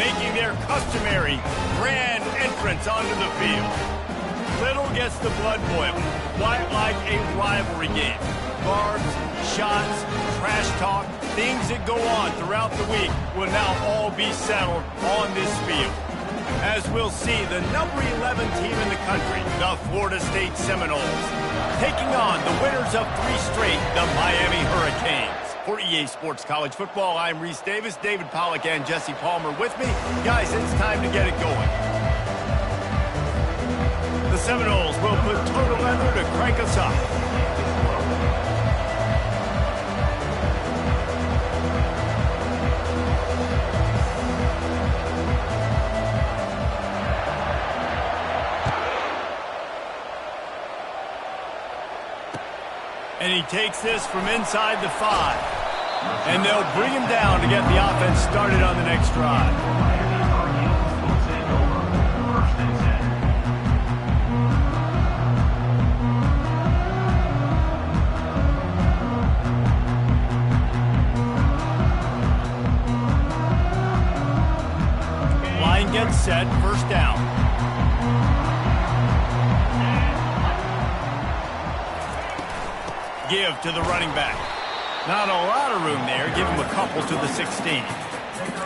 making their customary grand entrance onto the field. Little gets the blood boiling, quite like a rivalry game. Barbs, shots, trash talk, things that go on throughout the week will now all be settled on this field. As we'll see, the number 11 team in the country, the Florida State Seminoles, taking on the winners of 3 straight, the Miami Hurricanes. For EA Sports College Football, I'm Reese Davis, David Pollack, and Jesse Palmer with me. Guys, it's time to get it going. The Seminoles will put total leather to crank us up. And he takes this from inside the 5. And they'll bring him down to get the offense started on the next drive. Line gets set, first down. Give to the running back. Not a lot of room there. Give him a couple to the 16.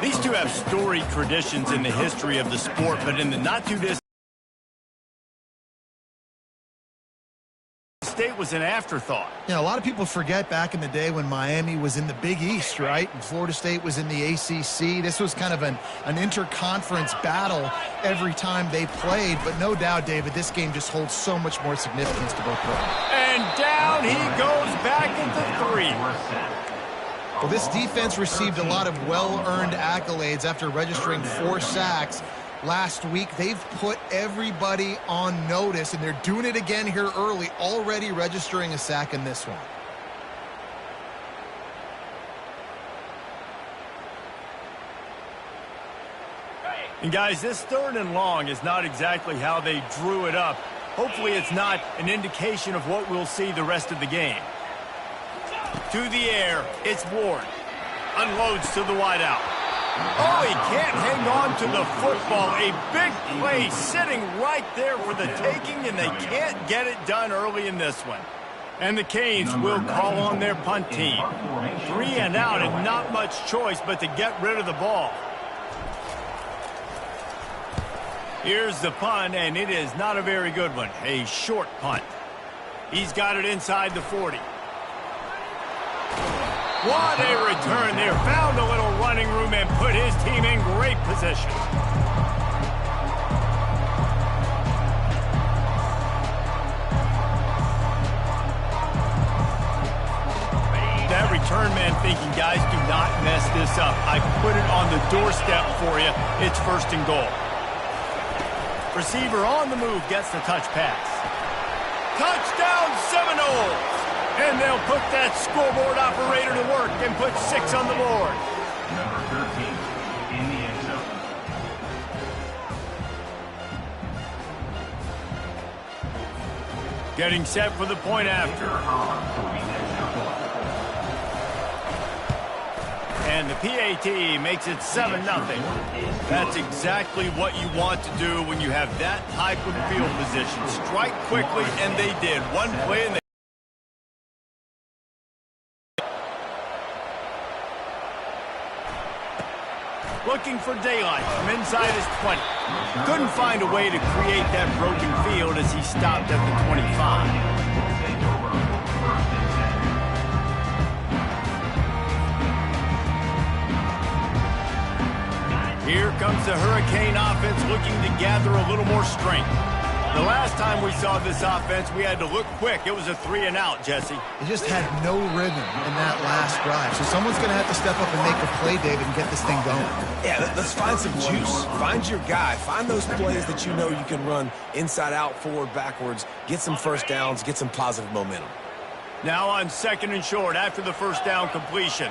These two have storied traditions in the history of the sport, but in the not-too-distant State was an afterthought. Yeah, a lot of people forget back in the day when Miami was in the Big East, right? And Florida State was in the ACC. This was kind of an interconference battle every time they played. But no doubt, David, this game just holds so much more significance to both players. And down he goes back into 3. Well, this defense received a lot of well-earned accolades after registering 4 sacks last week. They've put everybody on notice, and they're doing it again here early, already registering a sack in this one. And guys, this 3rd and long is not exactly how they drew it up. Hopefully it's not an indication of what we'll see the rest of the game. To the air, it's Ward. Unloads to the wideout. Oh, he can't hang on to the football. A big play sitting right there for the taking, and they can't get it done early in this one. And the Canes will call on their punt team. 3 and out, and not much choice but to get rid of the ball. Here's the punt, and it is not a very good one. A short punt. He's got it inside the 40. What a return there. Found a little running room and put his team in great position. That return man thinking, guys, do not mess this up. I put it on the doorstep for you. It's 1st and goal. Receiver on the move gets the touch pass. Touchdown Seminoles! And they'll put that scoreboard operator to work and put 6 on the board. Number 13 in the end zone. Getting set for the point after. And the PAT makes it 7-0. That's exactly what you want to do when you have that type of field position. Strike quickly, and they did. One play, and they looking for daylight from inside his 20. Couldn't find a way to create that broken field as he stopped at the 25. Here comes the Hurricane offense looking to gather a little more strength. The last time we saw this offense, we had to look quick. It was a 3 and out, Jesse. They just had no rhythm in that last drive. So someone's going to have to step up and make a play, David, and get this thing going. Yeah, let's find some juice. Find your guy. Find those plays that you know you can run inside out, forward, backwards. Get some first downs. Get some positive momentum. Now on 2nd and short after the first down completion.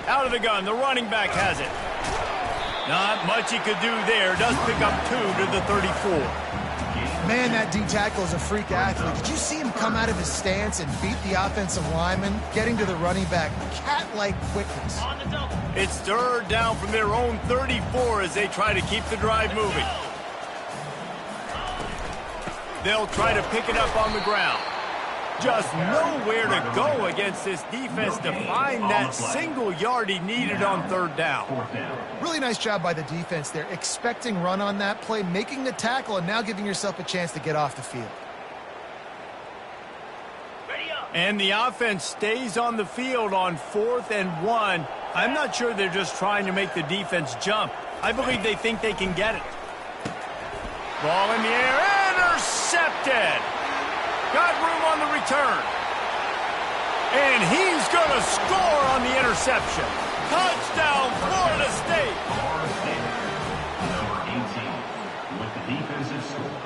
Out of the gun, the running back has it. Not much he could do there. Does pick up 2 to the 34. Man, that D tackle is a freak athlete. Did you see him come out of his stance and beat the offensive lineman, getting to the running back? Cat-like quickness. It's third down from their own 34 as they try to keep the drive moving. They'll try to pick it up on the ground. Just nowhere to go against this defense to find that single yard he needed on third down. Really nice job by the defense there, expecting run on that play, making the tackle, and now giving yourself a chance to get off the field. And the offense stays on the field on 4th and 1. I'm not sure they're just trying to make the defense jump. I believe they think they can get it. Ball in the air, intercepted. Got room on the return. And he's going to score on the interception. Touchdown, Florida State. Florida State, number 18, with the defensive score.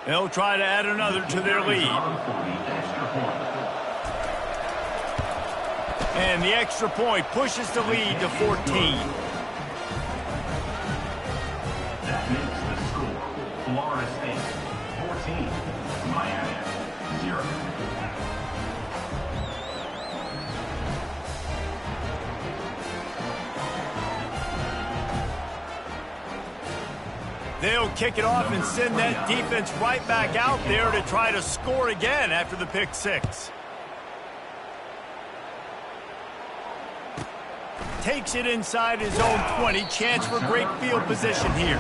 They'll try to add another to their lead. And the extra point pushes the lead to 14. That makes the score Florida State 14, Miami 0. They'll kick it off and send that defense right back out there to try to score again after the pick six. Takes it inside his own 20. Chance for great field position here.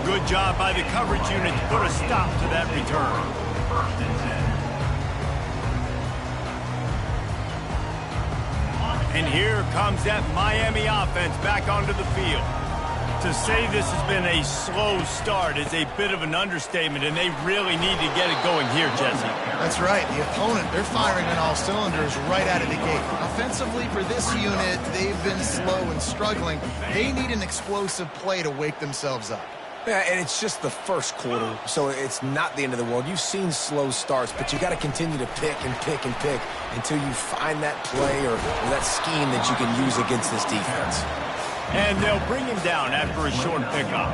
Good job by the coverage unit to put a stop to that return. First and 10. And here comes that Miami offense back onto the field. To say this has been a slow start is a bit of an understatement, and they really need to get it going here, Jesse. That's right. The opponent, they're firing on all cylinders right out of the gate. Offensively, for this unit, they've been slow and struggling. They need an explosive play to wake themselves up. Yeah, and it's just the first quarter, so it's not the end of the world. You've seen slow starts, but you got to continue to pick and pick and pick until you find that play or that scheme that you can use against this defense. And they'll bring him down after a short pickup.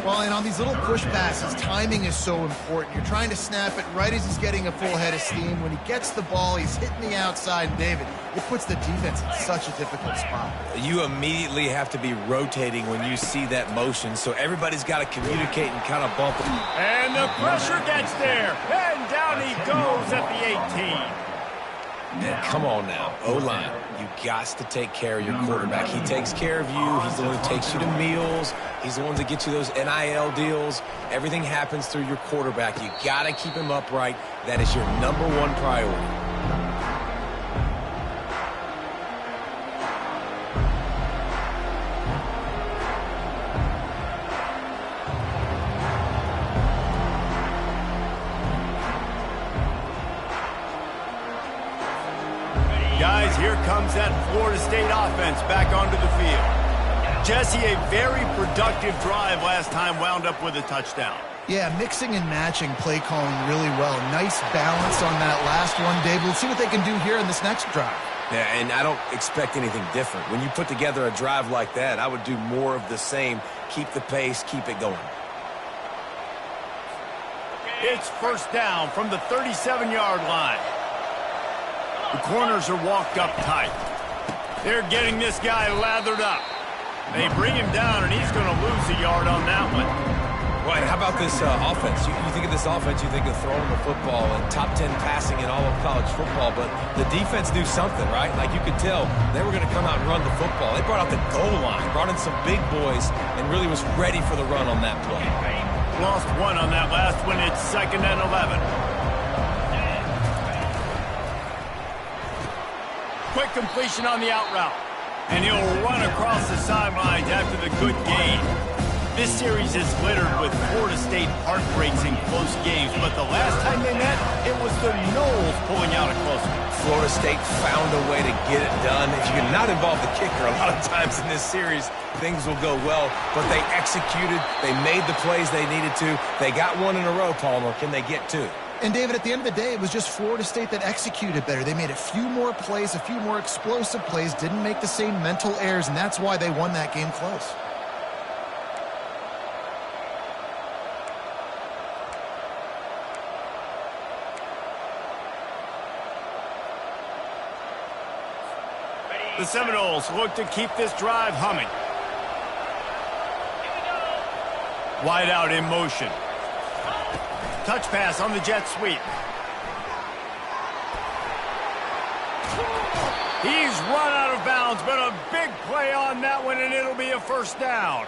Well, and on these little push passes, timing is so important. You're trying to snap it right as he's getting a full head of steam. When he gets the ball, he's hitting the outside, and David, it puts the defense in such a difficult spot. You immediately have to be rotating when you see that motion, so everybody's got to communicate and kind of bump it. And the pressure gets there, and down he goes at the 18. And come on now, O-line, you got to take care of your quarterback. He takes care of you. He's the one who takes you to meals. He's the one that gets you those NIL deals. Everything happens through your quarterback. You got to keep him upright. That is your #1 priority. Guys, here comes that Florida State offense back onto the field. Jesse, a very productive drive last time wound up with a touchdown. Yeah, mixing and matching play calling really well. Nice balance on that last one, Dave. We'll see what they can do here in this next drive. Yeah, and I don't expect anything different. When you put together a drive like that, I would do more of the same. Keep the pace, keep it going. It's first down from the 37-yard line. The corners are walked up tight. They're getting this guy lathered up. They bring him down, and he's going to lose a yard on that one. Well, and how about this offense? You think of this offense, you think of throwing the football and top 10 passing in all of college football, but the defense knew something, right? Like you could tell they were going to come out and run the football. They brought out the goal line, brought in some big boys, and really was ready for the run on that play. Lost one on that last one. It's 2nd and 11. Quick completion on the out route. And he'll run across the sidelines after the good gain. This series is littered with Florida State heartbreaks in close games, but the last time they met, it was the Noles pulling out a close one. Florida State found a way to get it done. If you can not involve the kicker a lot of times in this series, things will go well. But they executed. They made the plays they needed to. They got one in a row, Palmer. Can they get two? And, David, at the end of the day, it was just Florida State that executed better. They made a few more plays, a few more explosive plays, didn't make the same mental errors, and that's why they won that game close. The Seminoles look to keep this drive humming. Wide out in motion. Touch pass on the jet sweep. He's run out of bounds, but a big play on that one, and it'll be a first down.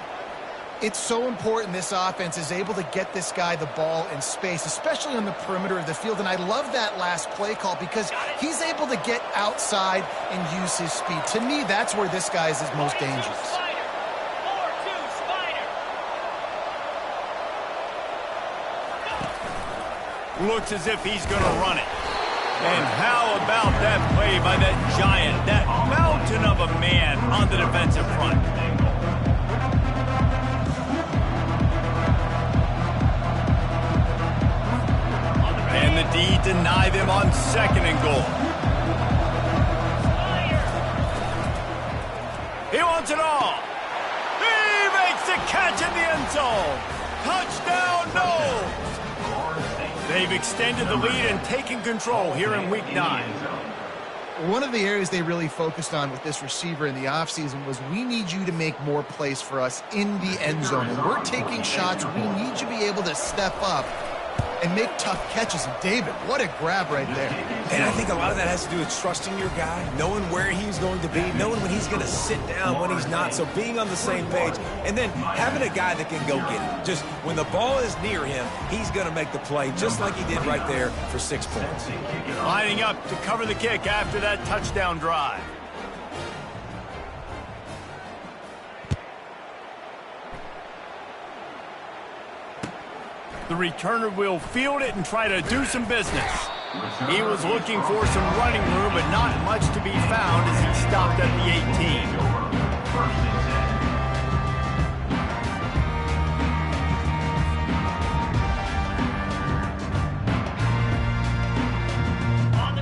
It's so important this offense is able to get this guy the ball in space, especially on the perimeter of the field. And I love that last play call because he's able to get outside and use his speed. To me, that's where this guy is his most dangerous. Looks as if he's going to run it. And how about that play by that giant, that mountain of a man on the defensive front? And the D deny them on 2nd and goal. He wants it all. He makes the catch in the end zone. Touchdown, no. They've extended the lead and taken control here in Week 9. One of the areas they really focused on with this receiver in the offseason was we need you to make more plays for us in the end zone. And we're taking shots. We need you to be able to step up and make tough catches. And David, what a grab right there. And I think a lot of that has to do with trusting your guy, knowing where he's going to be, knowing when he's going to sit down, when he's not. So being on the same page, and then having a guy that can go get it. Just when the ball is near him, he's going to make the play just like he did right there for 6 points. Lining up to cover the kick after that touchdown drive. The returner will field it and try to do some business. He was looking for some running room, but not much to be found as he stopped at the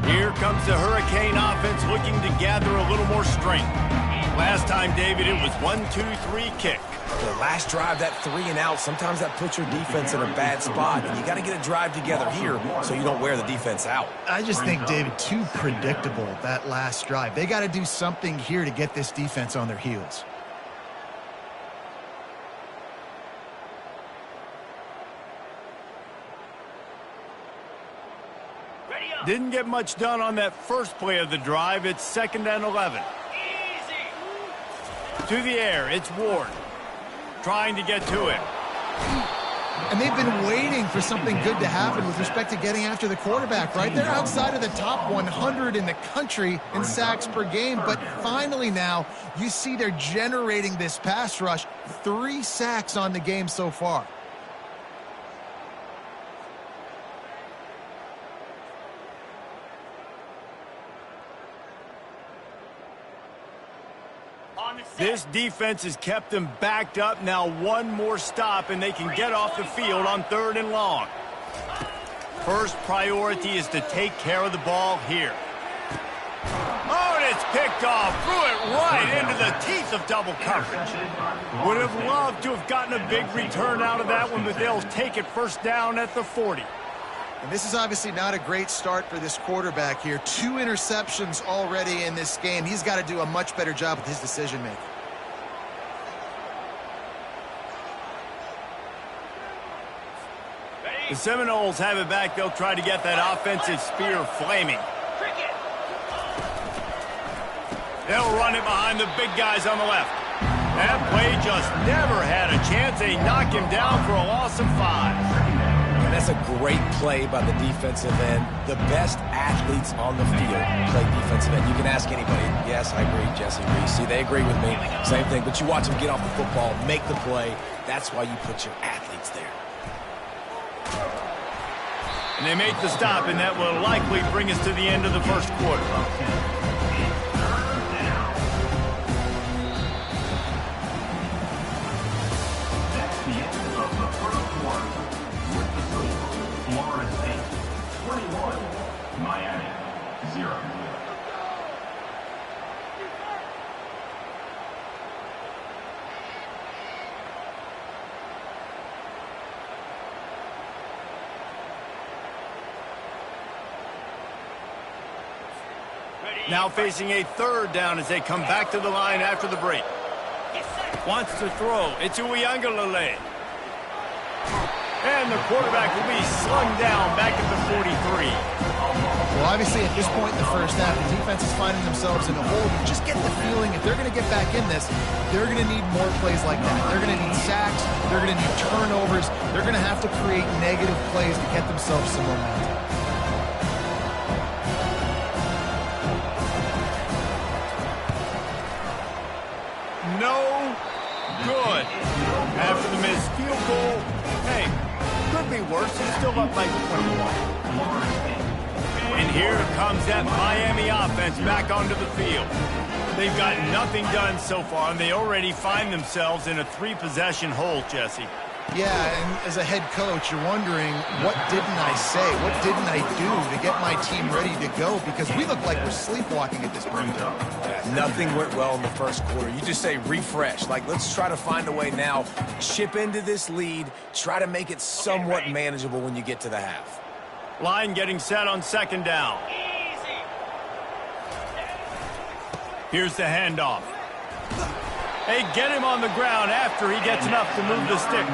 18. Here comes the Hurricane offense looking to gather a little more strength. Last time, David, it was 1-2-3 kick. The last drive, that 3 and out, sometimes that puts your defense in a bad spot. And you got to get a drive together here so you don't wear the defense out. I just think, David, too predictable, that last drive. They got to do something here to get this defense on their heels. Didn't get much done on that first play of the drive. It's 2nd and 11. To the air, it's Ward. Trying to get to it. And they've been waiting for something good to happen with respect to getting after the quarterback, right? They're outside of the top 100 in the country in sacks per game, but finally now you see they're generating this pass rush. 3 sacks on the game so far. This defense has kept them backed up. Now one more stop, and they can get off the field on 3rd and long. First priority is to take care of the ball here. Oh, and it's picked off. Threw it right into the teeth of double coverage. Would have loved to have gotten a big return out of that one, but they'll take it first down at the 40. And this is obviously not a great start for this quarterback here. 2 interceptions already in this game. He's got to do a much better job with his decision-making. The Seminoles have it back. They'll try to get that offensive spear flaming. They'll run it behind the big guys on the left. That play just never had a chance. They knock him down for a loss of 5. And that's a great play by the defensive end. The best athletes on the field play defensive end. You can ask anybody. Yes, I agree, Jesse Reese. See, they agree with me. Same thing. But you watch them get off the football, make the play. That's why you put your athletes there. And they make the stop, and that will likely bring us to the end of the first quarter. Florida State 21, Miami 0. Now facing a third down as they come back to the line after the break. Wants to throw. It's Uiagalelei. And the quarterback will be slung down back at the 43. Well, obviously, at this point in the first half, the defense is finding themselves in a hole. You just get the feeling if they're going to get back in this, they're going to need more plays like that. They're going to need sacks. They're going to need turnovers. They're going to have to create negative plays to get themselves some momentum. No good. After the missed field goal, hey, could be worse. It's still up by 21. And here comes that Miami offense back onto the field. They've got nothing done so far, and they already find themselves in a 3-possession hole, Jesse. Yeah, and as a head coach, you're wondering, what didn't I say? What didn't I do to get my team ready to go? Because we look like we're sleepwalking at this point. Yeah, nothing went well in the first quarter. You just say refresh. Like, let's try to find a way now, chip into this lead, try to make it somewhat manageable when you get to the half. Line getting set on second down. Here's the handoff. They get him on the ground after he gets enough to move the sticks.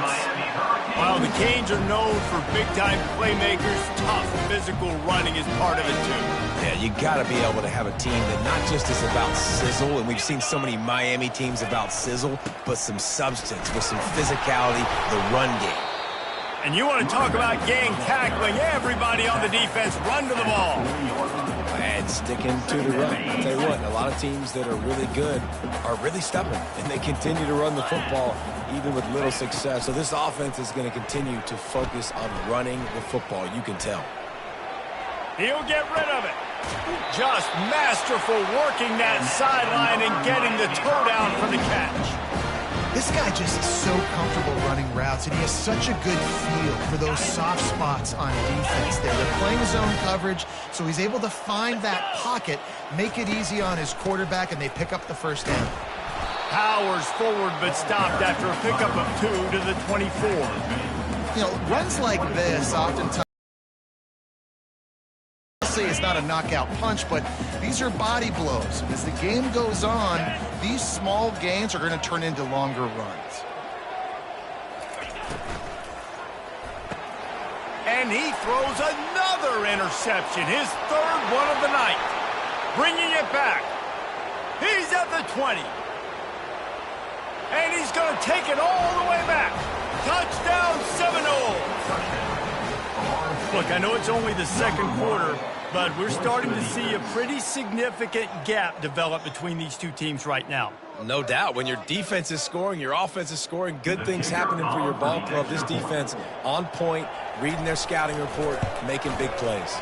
While the Canes are known for big-time playmakers, tough physical running is part of it, too. Yeah, you got to be able to have a team that not just is about sizzle, and we've seen so many Miami teams about sizzle, but some substance with some physicality, the run game. And you want to talk about gang tackling, everybody on the defense run to the ball. And sticking to the run. I'll tell you what, a lot of teams that are really good are really stubborn, and they continue to run the football even with little success. So this offense is going to continue to focus on running the football, you can tell. He'll get rid of it. Just masterful working that sideline and getting the toe down for the catch. This guy just is so comfortable running routes, and he has such a good feel for those soft spots on defense there. They're playing zone coverage, so he's able to find that pocket, make it easy on his quarterback, and they pick up the first down. Powers forward, but stopped after a pickup of 2 to the 24. You know, runs like this oftentimes, it's not a knockout punch, but these are body blows. As the game goes on, these small gains are going to turn into longer runs. And he throws another interception, his third one of the night. Bringing it back. He's at the 20. And he's going to take it all the way back. Touchdown, Seminoles. Look, I know it's only the second quarter, but we're starting to see a pretty significant gap develop between these two teams right now. No doubt. When your defense is scoring, your offense is scoring, good things happening for your ball club. This defense on point, reading their scouting report, making big plays.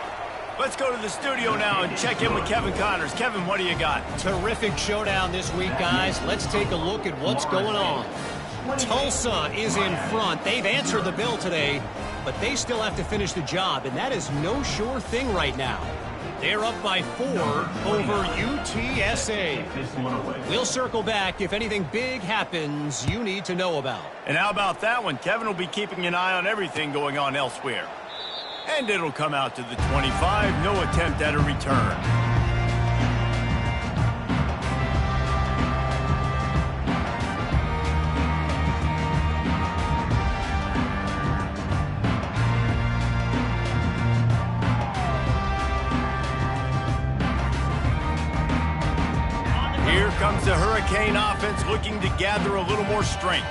Let's go to the studio now and check in with Kevin Connors. Kevin, what do you got? Terrific showdown this week, guys. Let's take a look at what's going on. Tulsa is in front. They've answered the bell today, but they still have to finish the job, and that is no sure thing right now. They're up by 4 over UTSA. We'll circle back if anything big happens you need to know about. And how about that one? Kevin will be keeping an eye on everything going on elsewhere. And it'll come out to the 25. No attempt at a return. Here comes the Hurricane offense looking to gather a little more strength.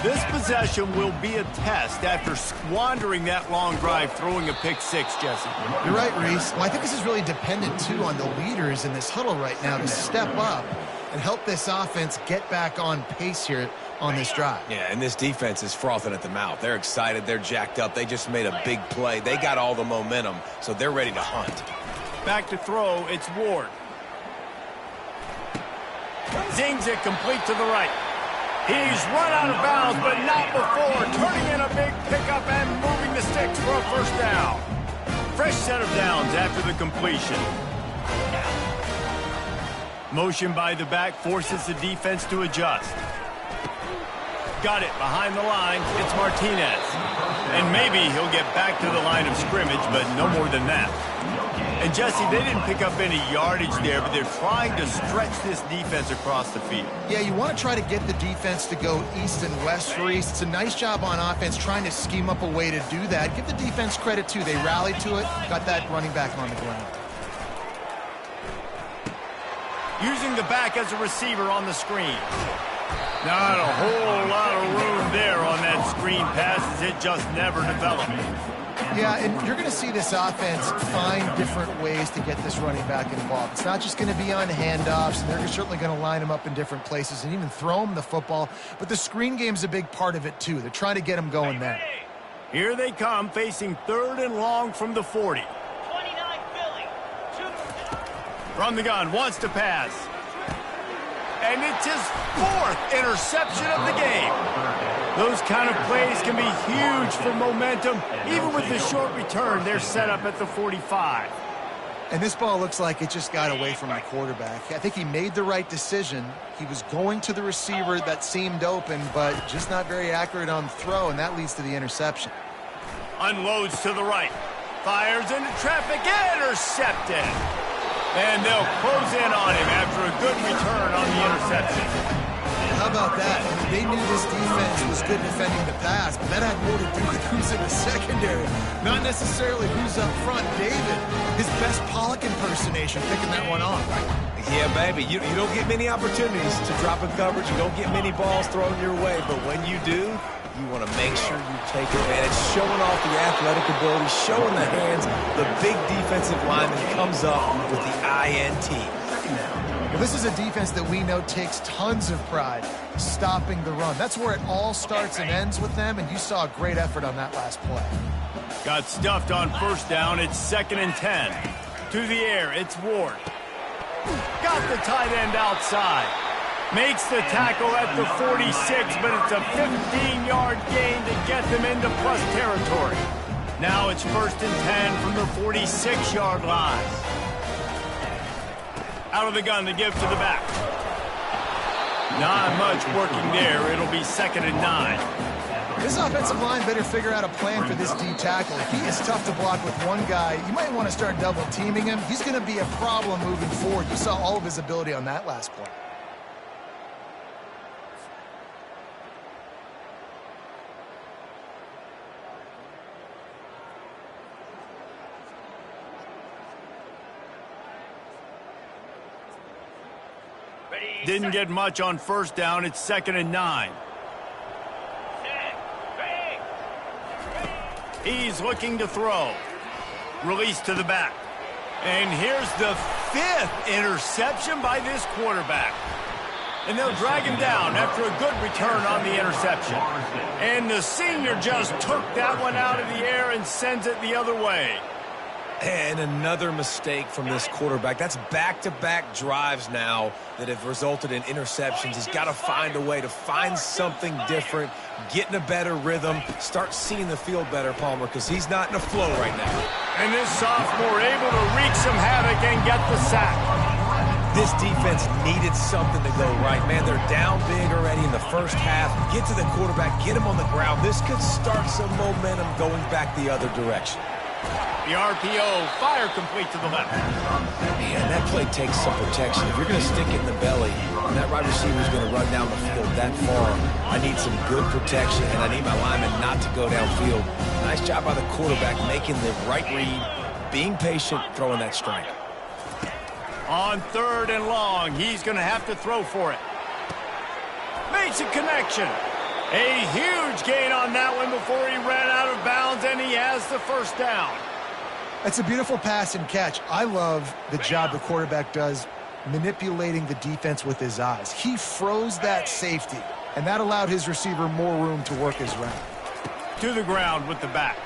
This possession will be a test after squandering that long drive, throwing a pick six, Jesse. You're right, Reese. Well, I think this is really dependent, too, on the leaders in this huddle right now to step up and help this offense get back on pace here on this drive. Yeah, and this defense is frothing at the mouth. They're excited. They're jacked up. They just made a big play. They got all the momentum, so they're ready to hunt. Back to throw, it's Ward. Zings it complete to the right. He's run out of bounds, but not before. Turning in a big pickup and moving the sticks for a first down. Fresh set of downs after the completion. Motion by the back forces the defense to adjust. Got it behind the line. It's Martinez. And maybe he'll get back to the line of scrimmage, but no more than that. And Jesse, they didn't pick up any yardage there, but they're trying to stretch this defense across the field. Yeah, you want to try to get the defense to go east and west for East. It's a nice job on offense trying to scheme up a way to do that. Give the defense credit, too. They rallied to it, got that running back on the ground. Using the back as a receiver on the screen. Not a whole lot of room there on that screen pass as it just never developed. Yeah, and you're going to see this offense find different ways to get this running back involved. It's not just going to be on handoffs, and they're certainly going to line him up in different places and even throw him the football. But the screen game's a big part of it, too. They're trying to get him going there. Here they come, facing 3rd and long from the 40. 29 Philly. From the gun, wants to pass. And it's his 4th interception of the game. Those kind of plays can be huge for momentum. Even with the short return, they're set up at the 45. And this ball looks like it just got away from the quarterback. I think he made the right decision. He was going to the receiver that seemed open, but just not very accurate on the throw, and that leads to the interception. Unloads to the right. Fires into traffic. Intercepted. And they'll close in on him after a good return on the interception. How about that? I mean, they knew this defense was good defending the pass, but that had more to do with who's in the secondary, not necessarily who's up front. David, his best Pollock impersonation, picking that one off. Yeah, baby, you don't get many opportunities to drop in coverage. You don't get many balls thrown your way, but when you do, you want to make sure you take advantage, showing off the athletic ability, showing the hands. The big defensive lineman comes up with the INT. Well, this is a defense that we know takes tons of pride stopping the run. That's where it all starts and ends with them, and you saw a great effort on that last play. Got stuffed on 1st down. It's 2nd and 10. To the air, it's Ward. Got the tight end outside. Makes the tackle at the 46, but it's a 15-yard gain to get them into plus territory. Now it's 1st and 10 from the 46-yard line. Out of the gun to give to the back. Not much working there. It'll be 2nd and 9. This offensive line better figure out a plan for this D tackle. He is tough to block with one guy. You might want to start double teaming him. He's going to be a problem moving forward. You saw all of his ability on that last play. Didn't get much on 1st down. It's 2nd and 9. He's looking to throw. Release to the back. And here's the 5th interception by this quarterback. And they'll drag him down after a good return on the interception. And the senior just took that one out of the air and sends it the other way. And another mistake from this quarterback. That's back-to-back drives now that have resulted in interceptions. He's got to find a way to find something different, get in a better rhythm, start seeing the field better, Palmer, because he's not in a flow right now. And this sophomore able to wreak some havoc and get the sack. This defense needed something to go right. Man, they're down big already in the 1st half. Get to the quarterback, get him on the ground. This could start some momentum going back the other direction. The RPO, fire complete to the left. Man, that play takes some protection. If you're going to stick it in the belly, and that right receiver is going to run down the field that far, I need some good protection, and I need my lineman not to go downfield. Nice job by the quarterback making the right read, being patient, throwing that strike. On 3rd and long, he's going to have to throw for it. Makes a connection. A huge gain on that one before he ran out of bounds, and he has the 1st down. That's a beautiful pass and catch. I love the job the quarterback does manipulating the defense with his eyes. He froze that safety, and that allowed his receiver more room to work his route. To the ground with the back.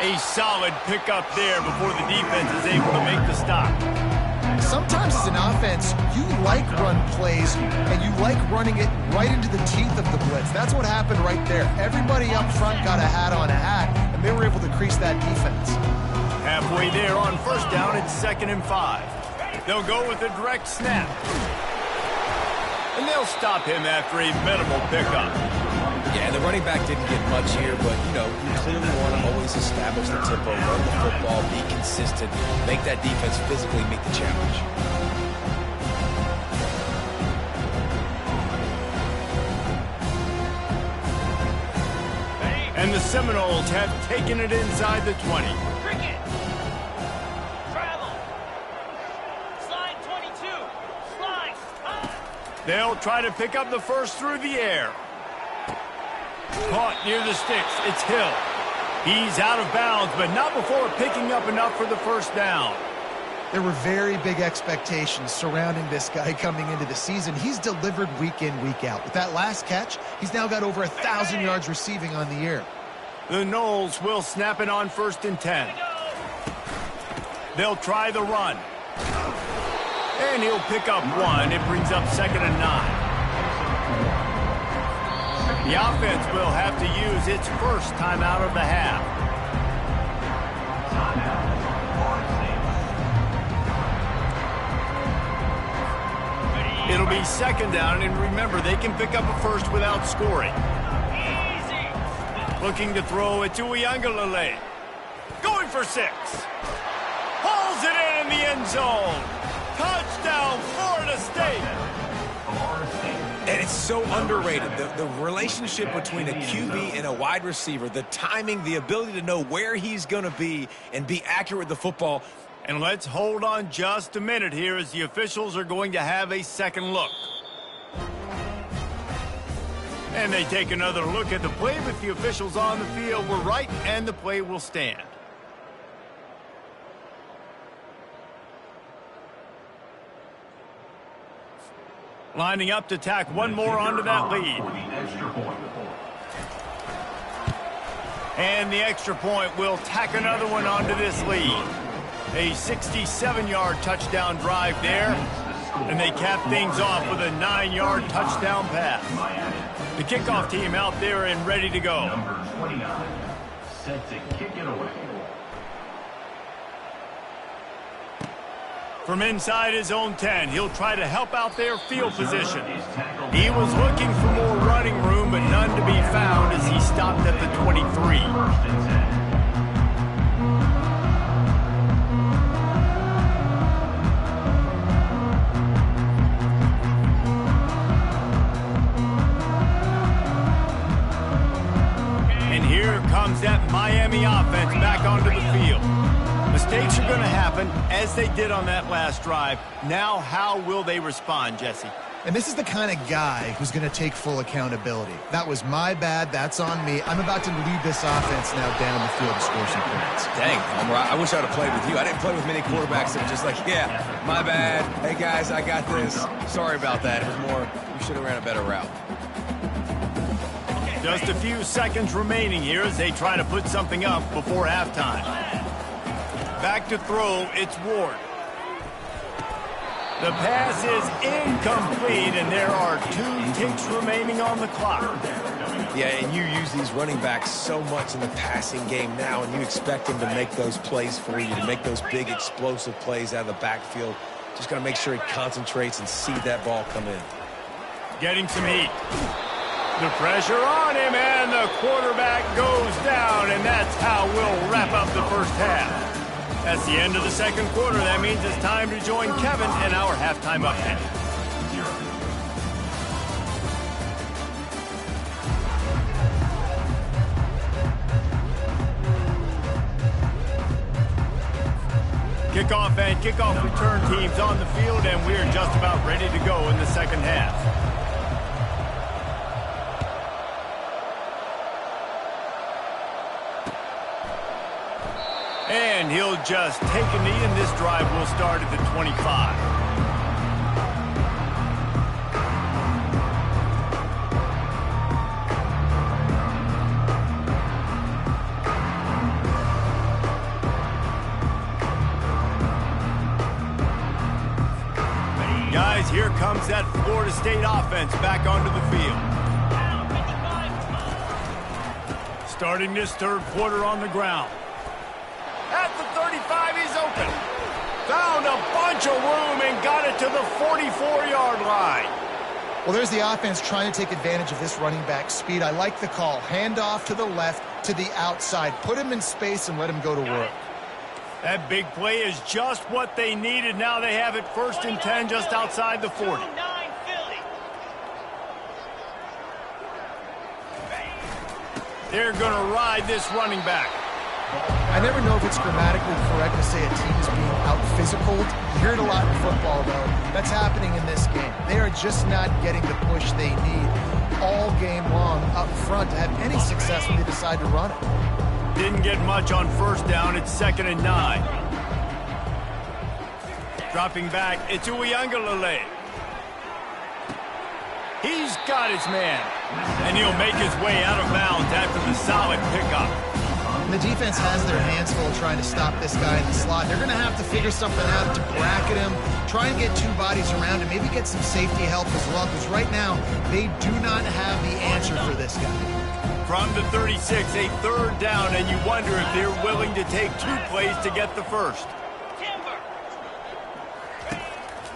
A solid pickup there before the defense is able to make the stop. Sometimes as an offense, you like run plays, and you like running it right into the teeth of the blitz. That's what happened right there. Everybody up front got a hat on a hat, and they were able to crease that defense. Halfway there on 1st down, it's 2nd and 5. They'll go with a direct snap. And they'll stop him after a minimal pickup. Yeah, and the running back didn't get much here, but, you know, you clearly want to always establish the tempo, run the football, be consistent, make that defense physically meet the challenge. And the Seminoles have taken it inside the 20. Cricket. Travel. Slide 22. Slide. They'll try to pick up the first through the air. Caught near the sticks. It's Hill. He's out of bounds, but not before picking up enough for the first down. There were very big expectations surrounding this guy coming into the season. He's delivered week in, week out. With that last catch, he's now got over 1,000 yards receiving on the year. The Noles will snap it on 1st and 10. They'll try the run. And he'll pick up 1. It brings up 2nd and 9. The offense will have to use its first timeout of the half. It'll be 2nd down, and remember, they can pick up a first without scoring. Looking to throw it to Uiagalelei. Going for 6. Hauls it in the end zone. Touchdown, Florida State. And it's so underrated. The relationship between a QB and a wide receiver, the timing, the ability to know where he's going to be and be accurate with the football. And let's hold on just a minute here as the officials are going to have a second look. And they take another look at the play, but the officials on the field were right, and the play will stand. Lining up to tack one more onto that lead. And the extra point will tack another one onto this lead. A 67-yard touchdown drive there. And they cap things off with a 9-yard touchdown pass. The kickoff team out there and ready to go. Number 29, set to kick it away. From inside his own 10, he'll try to help out their field position. He was looking for more running room, but none to be found as he stopped at the 23. 1st and 10. And here comes that Miami offense back onto the field. Mistakes are going to happen, as they did on that last drive. Now, how will they respond, Jesse? And this is the kind of guy who's going to take full accountability. That was my bad. That's on me. I'm about to lead this offense now down the field to score some points. Dang, Homer, I wish I would have played with you. I didn't play with many quarterbacks that were just like, yeah, my bad. Hey, guys, I got this. Sorry about that. It was more, you should have ran a better route. Just a few seconds remaining here as they try to put something up before halftime. Back to throw, it's Ward. The pass is incomplete, and there are 2 ticks remaining on the clock. Yeah, and you use these running backs so much in the passing game now, and you expect them to make those plays for you, to make those big explosive plays out of the backfield. Just got to make sure he concentrates and see that ball come in. Getting some heat. The pressure on him, and the quarterback goes down, and that's how we'll wrap up the first half. That's the end of the second quarter. That means it's time to join Kevin in our halftime update. Kickoff and kickoff return teams on the field, and we're just about ready to go in the second half. And he'll just take a knee, and this drive will start at the 25. Guys, here comes that Florida State offense back onto the field. Starting this third quarter on the ground. At the 35, he's open. Found a bunch of room and got it to the 44-yard line. Well, there's the offense trying to take advantage of this running back speed. I like the call. Hand off to the left, to the outside. Put him in space and let him go to work. That big play is just what they needed. Now they have it 1st and 10 just outside the 40. They're going to ride this running back. I never know if it's grammatically correct to say a team is being out-physicaled. You hear it a lot in football, though. That's happening in this game. They are just not getting the push they need all game long up front to have any success when they decide to run it. Didn't get much on 1st down. It's 2nd and 9. Dropping back, it's Uiagalelei. He's got his man. And he'll make his way out of bounds after the solid pickup. And the defense has their hands full trying to stop this guy in the slot. They're going to have to figure something out to bracket him, try and get 2 bodies around him, maybe get some safety help as well, because right now they do not have the answer for this guy. From the 36, a 3rd down, and you wonder if they're willing to take 2 plays to get the 1st.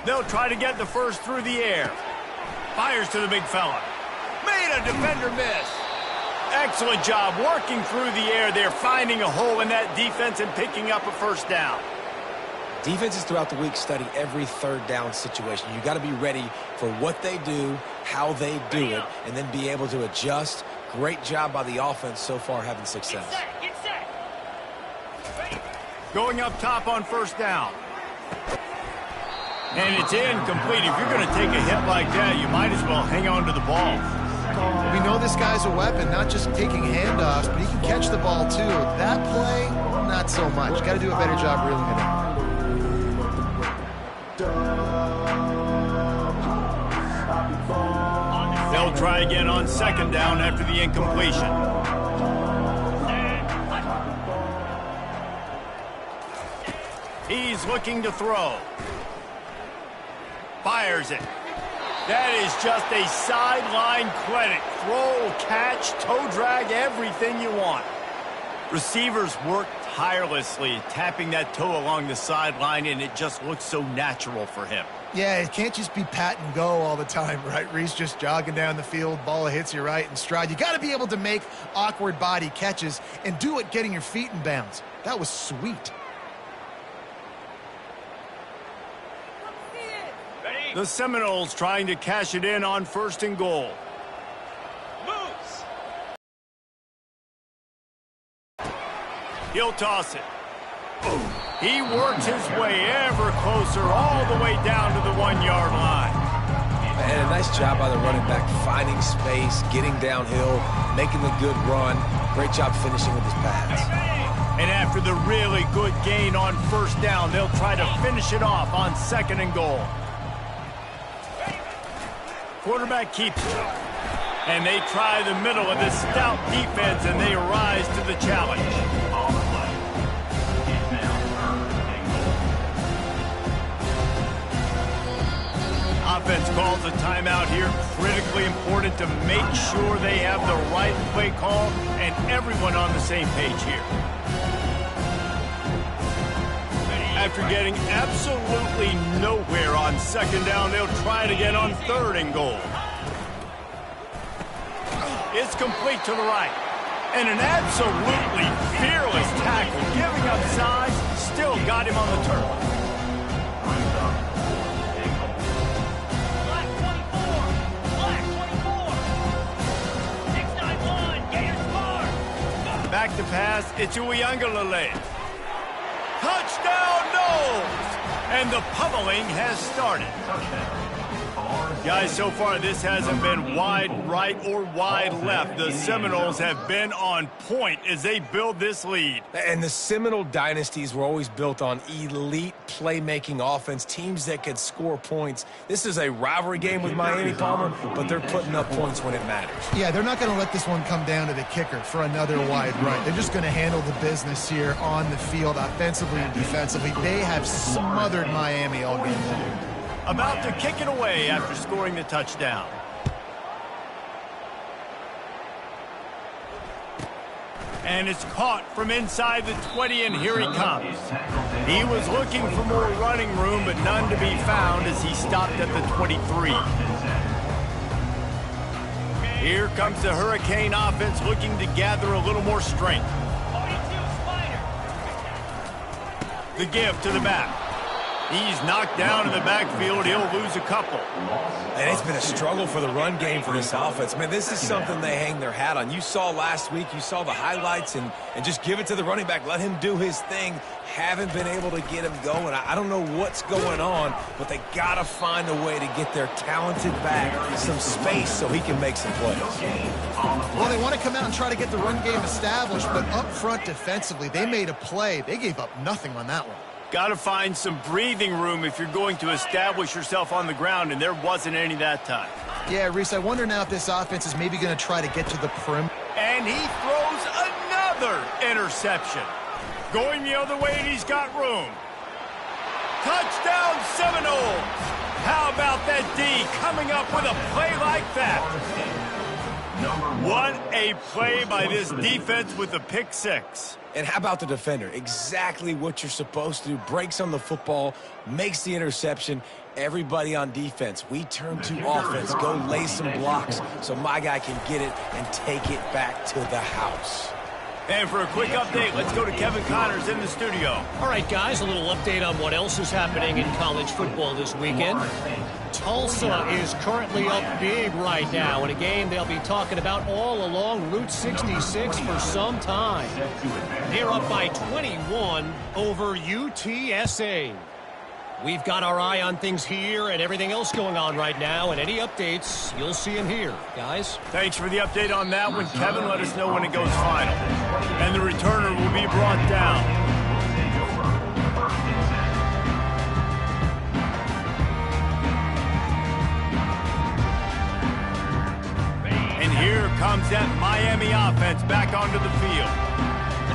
They'll try to get the 1st through the air. Fires to the big fella. Made a defender miss. Excellent job working through the air. They're finding a hole in that defense and picking up a 1st down. Defenses throughout the week study every 3rd down situation. You got to be ready for what they do, how they do it, and then be able to adjust. Great job by the offense so far having success. Get set. Going up top on 1st down. And it's incomplete. If you're going to take a hit like that, you might as well hang on to the ball. We know this guy's a weapon, not just taking handoffs, but he can catch the ball too. That play, not so much. Got to do a better job reeling it in. They'll try again on 2nd down after the incompletion. He's looking to throw. Fires it. That is just a sideline clinic. Throw, catch, toe drag, everything you want. Receivers work tirelessly, tapping that toe along the sideline, and it just looks so natural for him. Yeah, it can't just be pat and go all the time, right? Reese just jogging down the field, ball hits you right in stride. You got to be able to make awkward body catches and do it getting your feet in bounds. That was sweet. The Seminoles trying to cash it in on 1st and goal. Moves. He'll toss it. He works his way ever closer all the way down to the 1-yard line. And a nice job by the running back, finding space, getting downhill, making the good run. Great job finishing with his pass. And after the really good gain on 1st down, they'll try to finish it off on 2nd and goal. Quarterback keeps it. And they try the middle of this stout defense, and they rise to the challenge. Offense calls a timeout here. Critically important to make sure they have the right play call and everyone on the same page here. After getting absolutely nowhere on 2nd down, they'll try it again on 3rd and goal. It's complete to the right. And an absolutely fearless tackle, giving up size, still got him on the turf. Black 24. 691. Gators score. Back to pass, it's Uiagalelei. Touchdown, Noles! And the pummeling has started. Guys, so far this hasn't been wide right or wide left. The Seminoles have been on point as they build this lead. And the Seminole dynasties were always built on elite playmaking offense, teams that could score points. This is a rivalry game with Miami, Palmer, but they're putting up points when it matters. Yeah, they're not going to let this one come down to the kicker for another wide right. They're just going to handle the business here on the field, offensively and defensively. They have smothered Miami all game long. About to kick it away after scoring the touchdown. And it's caught from inside the 20, and here he comes. He was looking for more running room, but none to be found as he stopped at the 23. Here comes the Hurricane offense looking to gather a little more strength. 42 Spider. The give to the back. He's knocked down in the backfield. He'll lose a couple. And it's been a struggle for the run game for this offense. Man, this is something they hang their hat on. You saw last week, you saw the highlights, and just give it to the running back. Let him do his thing. Haven't been able to get him going. I don't know what's going on, but they got to find a way to get their talented back some space so he can make some plays. Well, they want to come out and try to get the run game established, but up front defensively, they made a play. They gave up nothing on that one. Got to find some breathing room if you're going to establish yourself on the ground, and there wasn't any that time. Yeah, Reese, I wonder now if this offense is maybe going to try to get to the perimeter. And he throws another interception. Going the other way, and he's got room. Touchdown Seminoles! How about that D coming up with a play like that? What a play by this defense with the pick six. And how about the defender? Exactly what you're supposed to do. Breaks on the football, makes the interception. Everybody on defense, we turn to offense. Go lay some blocks so my guy can get it and take it back to the house. And for a quick update, let's go to Kevin Connors in the studio. All right, guys, a little update on what else is happening in college football this weekend. Tulsa is currently up big right now in a game they'll be talking about all along Route 66 for some time. They're up by 21 over UTSA. We've got our eye on things here and everything else going on right now, and any updates, you'll see them here. Guys? Thanks for the update on that one, Kevin. Let us know when it goes final. And the returner will be brought down. And here comes that Miami offense back onto the field.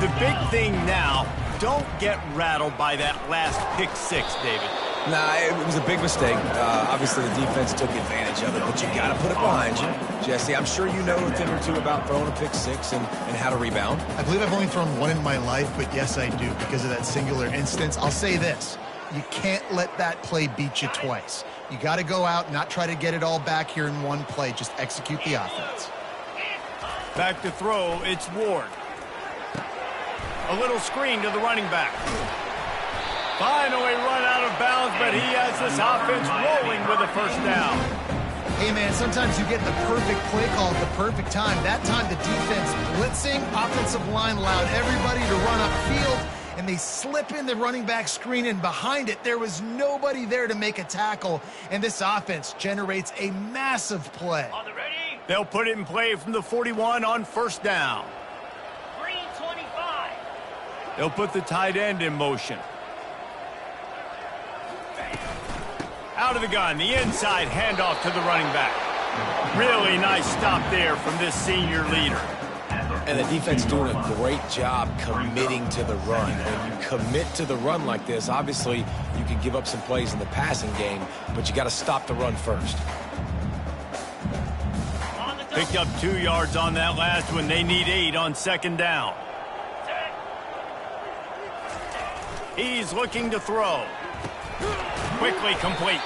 The big thing now, don't get rattled by that last pick six, David. Nah, it was a big mistake. Obviously, the defense took advantage of it, but you got to put it behind you. Jesse, I'm sure you know a thing or two about throwing a pick six and how to rebound. I believe I've only thrown one in my life, but yes, I do because of that singular instance. I'll say this. You can't let that play beat you twice. You got to go out, not try to get it all back here in one play. Just execute the offense. Back to throw, it's Ward. A little screen to the running back. Finally run out of bounds, but he has this offense rolling with a first down. Hey, man, sometimes you get the perfect play call at the perfect time. That time the defense blitzing, offensive line allowed everybody to run upfield, and they slip in the running back screen, and behind it, there was nobody there to make a tackle, and this offense generates a massive play. On the ready. They'll put it in play from the 41 on first down. Green 25. They'll put the tight end in motion. Out of the gun, the inside handoff to the running back. Really nice stop there from this senior leader. And the defense doing a great job committing to the run. When you commit to the run like this, obviously you can give up some plays in the passing game, but you got to stop the run first. Picked up 2 yards on that last one. They need 8 on second down. He's looking to throw. Quickly complete.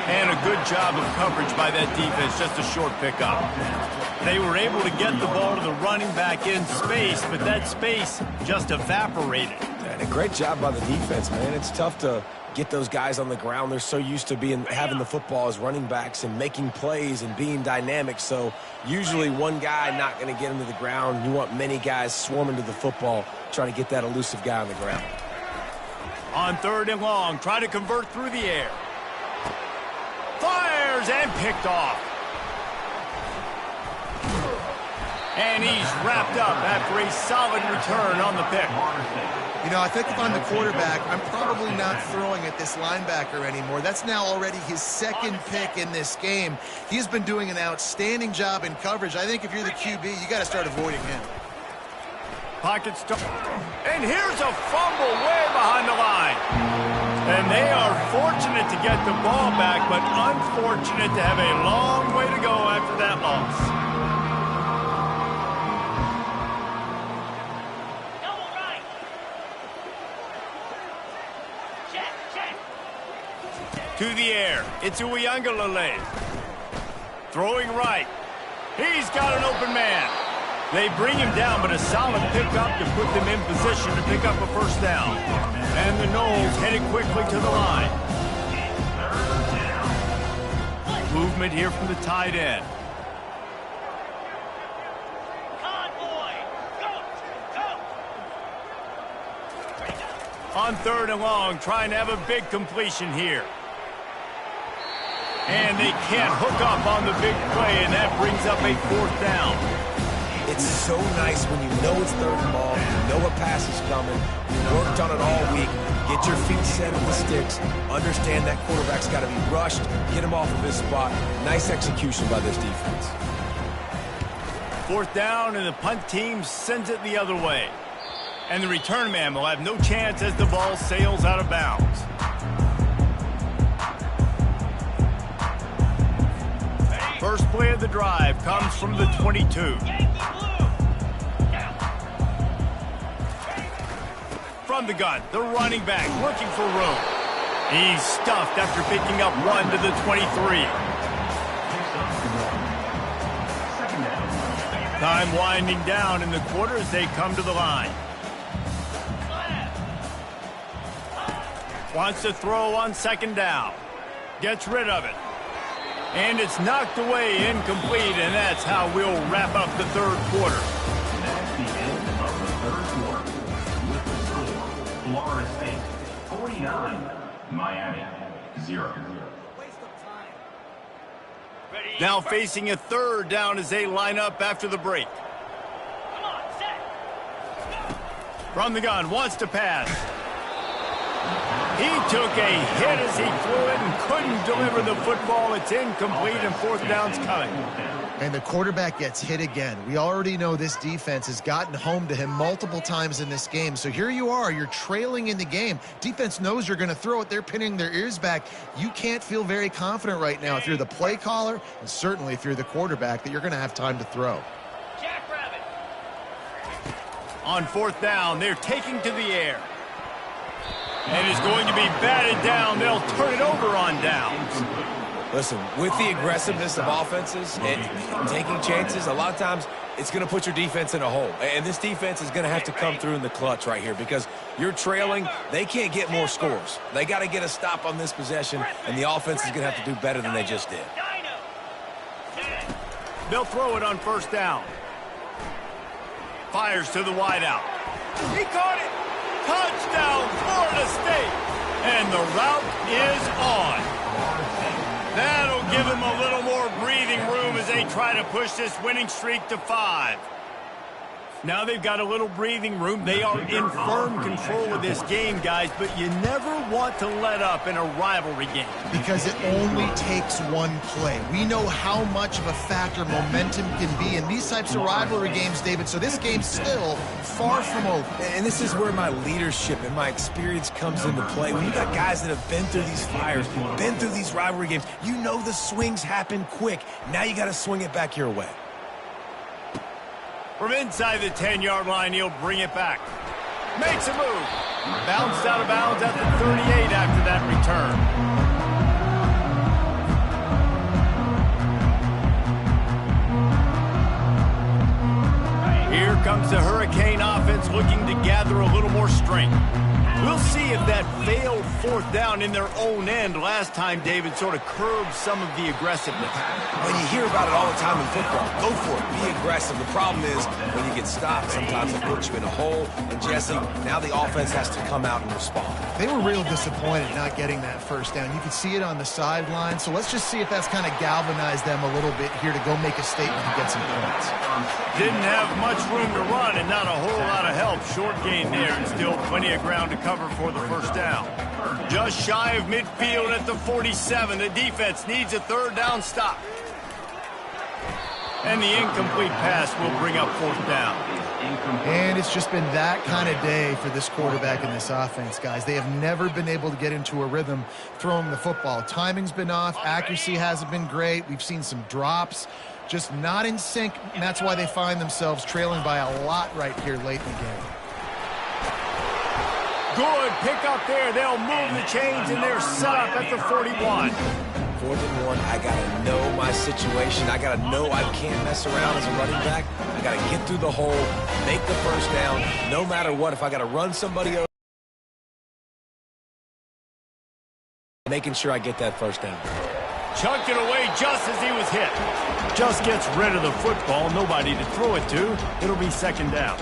And a good job of coverage by that defense. Just a short pickup. They were able to get the ball to the running back in space, but that space just evaporated. And a great job by the defense, man. It's tough to get those guys on the ground. They're so used to having the football as running backs and making plays and being dynamic. So usually one guy not going to get him to the ground. You want many guys swarming to the football, trying to get that elusive guy on the ground. On third and long, try to convert through the air. Fires and picked off. And he's wrapped up after a solid return on the pick. You know, I think if I'm the quarterback, I'm probably not throwing at this linebacker anymore. That's now already his second pick in this game. He's been doing an outstanding job in coverage. I think if you're the QB, you got to start avoiding him. Pocket start. And here's a fumble way behind the line. And they are fortunate to get the ball back, but unfortunate to have a long way to go after that loss. To the air. It's Uiagalelei. Throwing right. He's got an open man. They bring him down, but a solid pickup to put them in position to pick up a first down. And the Noles headed quickly to the line. Movement here from the tight end. On 3rd and long, trying to have a big completion here. And they can't hook up on the big play, and that brings up a 4th down. It's so nice when you know it's 3rd and long, you know a pass is coming, you worked on it all week, get your feet set on the sticks, understand that quarterback's got to be rushed, get him off of his spot. Nice execution by this defense. 4th down, and the punt team sends it the other way. And the return man will have no chance as the ball sails out of bounds. First play of the drive comes from the 22. From the gun, the running back looking for room. He's stuffed after picking up 1 to the 23. Time winding down in the quarter as they come to the line. Wants to throw on 2nd down. Gets rid of it. And it's knocked away, incomplete, and that's how we'll wrap up the 3rd quarter. That's the end of the 3rd quarter. With the score, Florida State 49, Miami 0. Now facing a 3rd down as they line up after the break. From the gun, wants to pass. He took a hit as he threw it and couldn't deliver the football. It's incomplete, and 4th down's coming. And the quarterback gets hit again. We already know this defense has gotten home to him multiple times in this game. So here you are, you're trailing in the game. Defense knows you're going to throw it. They're pinning their ears back. You can't feel very confident right now if you're the play caller, and certainly if you're the quarterback, that you're going to have time to throw. Jackrabbit. On 4th down, they're taking to the air. And is going to be batted down. They'll turn it over on downs. Listen, with the aggressiveness of offenses and taking chances, a lot of times it's going to put your defense in a hole. And this defense is going to have to come through in the clutch right here because you're trailing. They can't get more scores. They got to get a stop on this possession, and the offense is going to have to do better than they just did. They'll throw it on 1st down. Fires to the wideout. He caught it. Touchdown, Florida State. And the route is on. That'll give them a little more breathing room as they try to push this winning streak to 5. Now they've got a little breathing room. They are in firm control of this game, guys, but you never want to let up in a rivalry game. Because it only takes one play. We know how much of a factor momentum can be in these types of rivalry games, David, so this game's still far from over. And this is where my leadership and my experience comes into play. When you got guys that have been through these fires, been through these rivalry games, you know the swings happen quick. Now you got to swing it back your way. From inside the 10-yard line, he'll bring it back. Makes a move. Bounced out of bounds at the 38 after that return. Here comes the Hurricane offense looking to gather a little more strength. We'll see if that failed 4th down in their own end last time, David, sort of curbed some of the aggressiveness. When you hear about it all the time in football, go for it, be aggressive. The problem is when you get stopped, sometimes it puts you in a hole. And Jesse, now the offense has to come out and respond. They were real disappointed not getting that 1st down. You could see it on the sideline. So let's just see if that's kind of galvanized them a little bit here to go make a statement and get some points. Didn't have much room to run and not a whole lot of help. Short gain there and still plenty of ground to cover for the 1st down. Just shy of midfield at the 47. The defense needs a 3rd down stop. And the incomplete pass will bring up 4th down. And it's just been that kind of day for this quarterback and this offense, guys. They have never been able to get into a rhythm throwing the football. Timing's been off. Accuracy hasn't been great. We've seen some drops. Just not in sync, and that's why they find themselves trailing by a lot right here late in the game. Good pick up there. They'll move the chains, and they're set up at the 41. 4th and 1. I got to know my situation. I got to know I can't mess around as a running back. I got to get through the hole, make the first down, no matter what. If I got to run somebody over, making sure I get that first down. Chucked it away just as he was hit. Just gets rid of the football. Nobody to throw it to. It'll be 2nd down.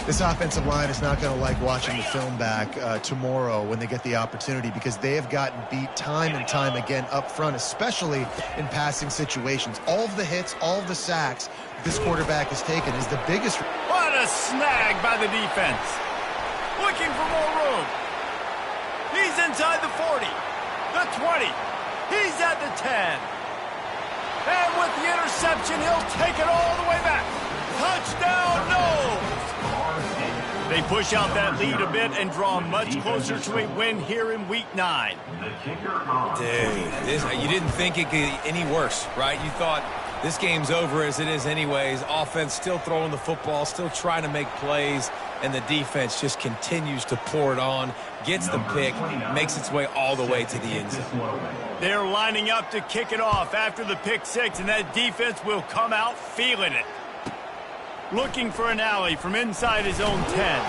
This offensive line is not going to like watching the film back tomorrow when they get the opportunity, because they have gotten beat time and time again up front, especially in passing situations. All of the hits, all of the sacks this quarterback has taken is the biggest. What a snag by the defense. Looking for more room. He's inside the 40, the 20. He's at the 10. And with the interception, he'll take it all the way back. Touchdown, no! They push out that lead a bit and draw much closer to a win here in Week 9. Dude, you didn't think it could get any worse, right? You thought this game's over as it is anyways. Offense still throwing the football, still trying to make plays, and the defense just continues to pour it on, gets the pick, makes its way all the way to the end zone. They're lining up to kick it off after the pick 6, and that defense will come out feeling it. Looking for an alley from inside his own 10.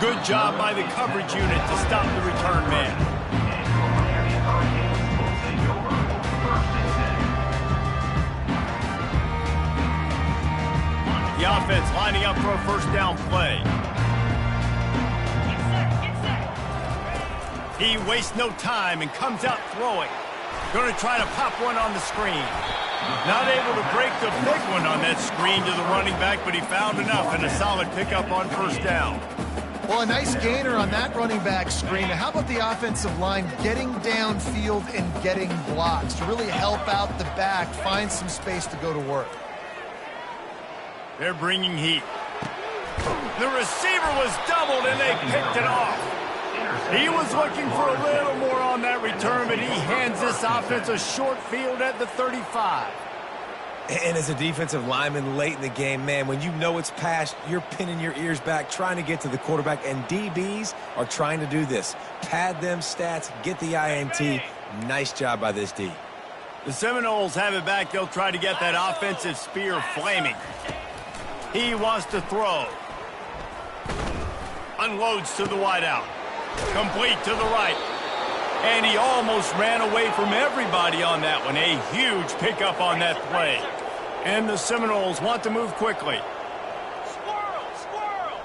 Good job by the coverage unit to stop the return man. The offense lining up for a first down play. He wastes no time and comes out throwing. Going to try to pop one on the screen. Not able to break the big one on that screen to the running back, but he found enough and a solid pickup on first down. Well, a nice gainer on that running back screen. How about the offensive line getting downfield and getting blocks to really help out the back, find some space to go to work? They're bringing heat. The receiver was doubled and they picked it off. He was looking for a little more on that return, but he hands this offense a short field at the 35. And as a defensive lineman late in the game, man, when you know it's past, you're pinning your ears back, trying to get to the quarterback, and DBs are trying to do this. Pad them stats, get the INT. Nice job by this D. The Seminoles have it back. They'll try to get that offensive spear flaming. He wants to throw. Unloads to the wideout. Complete to the right. And he almost ran away from everybody on that one. A huge pickup on that play. And the Seminoles want to move quickly. Squirrel!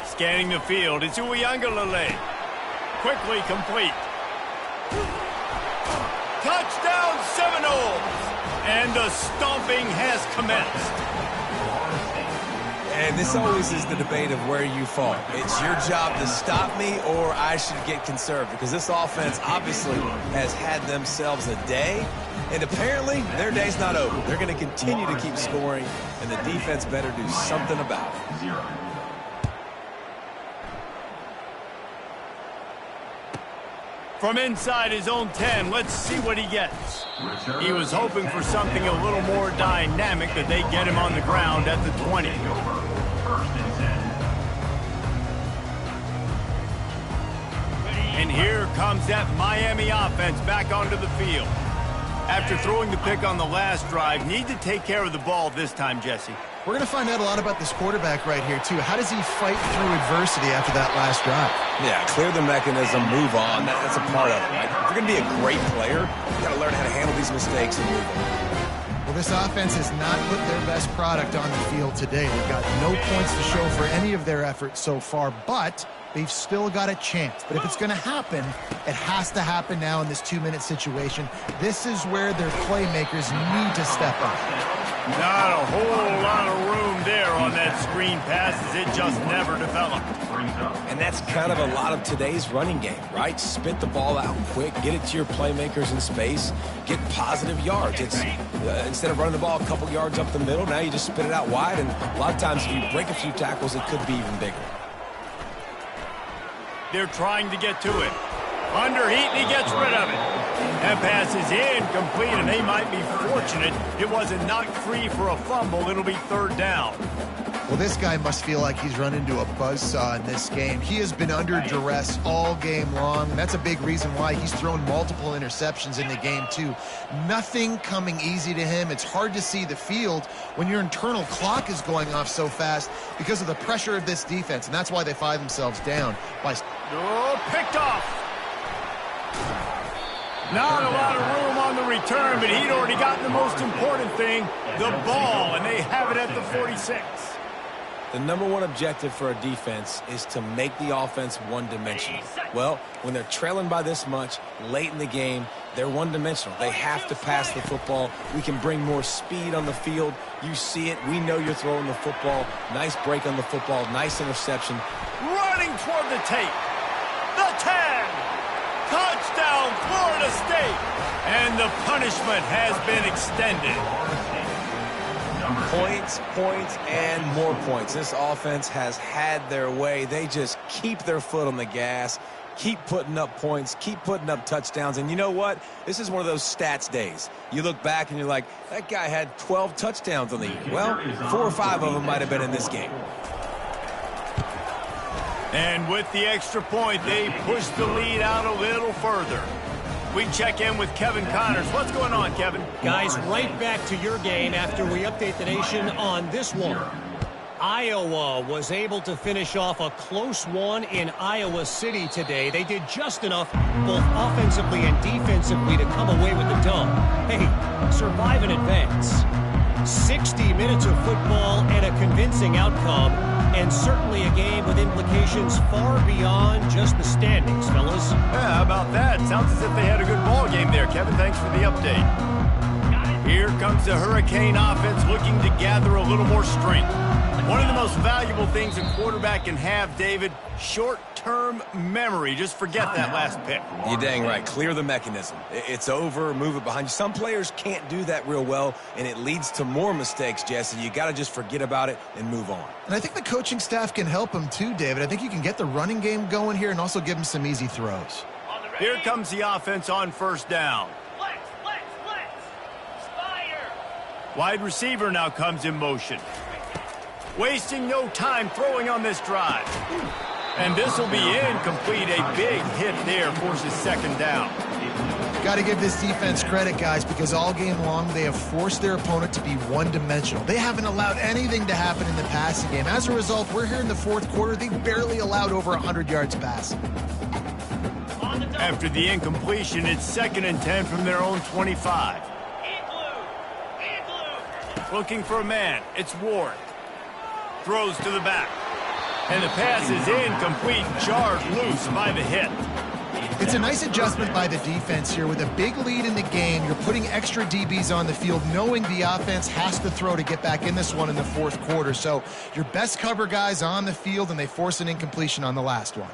Scanning the field, it's Uyangalele. Quickly complete. Touchdown Seminoles! And the stomping has commenced. And this always is the debate of where you fall. It's your job to stop me, or I should get conserved, because this offense obviously has had themselves a day, and apparently their day's not over. They're going to continue to keep scoring, and the defense better do something about it. From inside his own 10, let's see what he gets. He was hoping for something a little more dynamic, but they get him on the ground at the 20. And here comes that Miami offense back onto the field. After throwing the pick on the last drive, need to take care of the ball this time, Jesse. We're going to find out a lot about this quarterback right here, too. How does he fight through adversity after that last drive? Yeah, clear the mechanism, move on. That's a part of it, right? If you're going to be a great player, you got to learn how to handle these mistakes and move on. Well, this offense has not put their best product on the field today. They've got no points to show for any of their efforts so far, but they've still got a chance. But if it's going to happen, it has to happen now in this 2-minute situation. This is where their playmakers need to step up. Not a whole lot of room there on that screen pass, as it just never developed. And that's kind of a lot of today's running game, right? Spit the ball out quick, get it to your playmakers in space, get positive yards. It's instead of running the ball a couple yards up the middle, now you just spit it out wide, and a lot of times if you break a few tackles, it could be even bigger. They're trying to get to it. Under heat, and he gets rid of it. That pass is incomplete, and they might be fortunate it wasn't knocked free for a fumble. It'll be 3rd down. Well, this guy must feel like he's run into a buzzsaw in this game. He has been under duress all game long, and that's a big reason why he's thrown multiple interceptions in the game, too. Nothing coming easy to him. It's hard to see the field when your internal clock is going off so fast because of the pressure of this defense, and that's why they find themselves down by... Oh, picked off. Not a lot of room on the return, but he'd already gotten the most important thing, the ball, and they have it at the 46. The number one objective for a defense is to make the offense one-dimensional. Well, when they're trailing by this much late in the game, they're one-dimensional. They have to pass the football. We can bring more speed on the field. You see it. We know you're throwing the football. Nice break on the football. Nice interception. Running toward the tape. The 10. Touchdown, Florida State. And the punishment has been extended. Points, points, and more points. This offense has had their way. They just keep their foot on the gas, keep putting up points, keep putting up touchdowns. And you know what? This is one of those stats days. You look back and you're like, that guy had 12 touchdowns on the year. Well, 4 or 5 of them might have been in this game. And with the extra point, they push the lead out a little further. We check in with Kevin Connors. What's going on, Kevin? Guys, right back to your game after we update the nation on this one. Iowa was able to finish off a close one in Iowa City today. They did just enough, both offensively and defensively, to come away with the dub. Hey, survive and advance. 60 minutes of football and a convincing outcome, and certainly a game with implications far beyond just the standings, fellas. Yeah, how about that? Sounds as if they had a good ball game there, Kevin. Thanks for the update. Here comes the Hurricane offense looking to gather a little more strength. One of the most valuable things a quarterback can have, David, short-term memory. Just forget that last pick. You're dang right. Clear the mechanism. It's over, move it behind you. Some players can't do that real well, and it leads to more mistakes, Jesse. You got to just forget about it and move on. And I think the coaching staff can help him too, David. I think you can get the running game going here and also give him some easy throws. Here comes the offense on first down. Flex. Spider. Wide receiver now comes in motion. Wasting no time throwing on this drive. And this will be incomplete. A big hit there forces second down. Got to give this defense credit, guys, because all game long they have forced their opponent to be one-dimensional. They haven't allowed anything to happen in the passing game. As a result, we're here in the fourth quarter. They barely allowed over 100 yards passing. After the incompletion, it's 2nd and 10 from their own 25. Looking for a man. It's Ward. Throws to the back. And the pass is incomplete. Jarred loose by the hit. It's a nice adjustment by the defense here. With a big lead in the game, you're putting extra DBs on the field, knowing the offense has to throw to get back in this one in the fourth quarter. So your best cover guys on the field, and they force an incompletion on the last one.